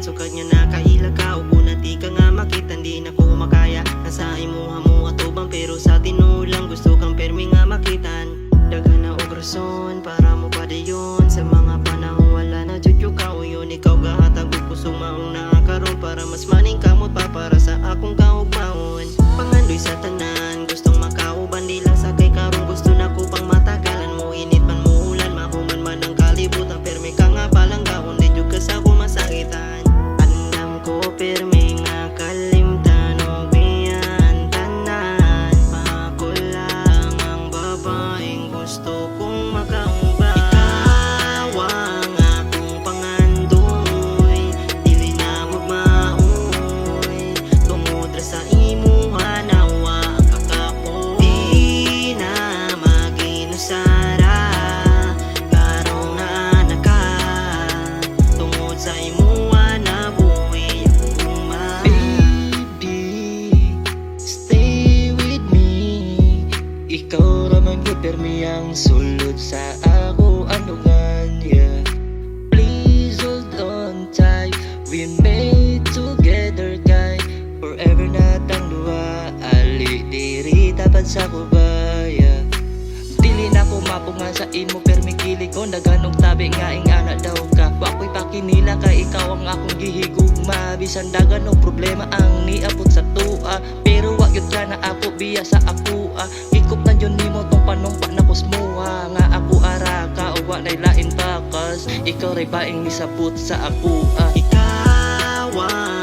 makitaan. Sukad nga nakailag ka, ubo na di ka nga makita. Di na ko makaya, nasa imuha mo atubang. Pero sa tinulang gusto kang permi nga makitaan. Daghan na obrason para mo pa dayon. Sa mga panahon wala na jud ka uyon. Ikaw gahatag og pusong maong nakakaroon. Para mas maning kamot pa para sa akong kaugmaon. Pangandoy sa tanan, gustong makauban. Di lang sa kay karon gusto na ko pang matagalan mo. Init man mo ulan, mahuman man ang kalibutan. Permi ka nga palang gawon, di jud ka sa ko masakitan. Andam ko permi nga kalimtan o biyan tanan. Ako lang ang babaeng gusto kong makaumba. Ikaw ang akong pangandoy, dili na magmaoy. Tungod ra sa imuha nawa ang kakapoy. Di na maginusara karong naanak ka. Tungod sa imuha na buhay akong uma. Baby, stay with me. Ikaw raman ko permi ang sulod sa ako anugan, yeah. Please hold on tight, we made together kay forever na tang duha. Ali diri tapat sa kubaya. Dili na ko mapungan sa imo permi kilig ko. Naganog tabi nga ingana daw ka. Wako'y pakinila kay ikaw ang akong gihigugma. Bisan dagan og problema ang niabot sa tua. Pero wa gyud ka na ako biya sa akua. Ikop na yun nimo tong panumpa na kusmuha. Nga ako ara ka o wa nay lain pakas. Ikaw ray baing nisabot sa akua. Ikaw ang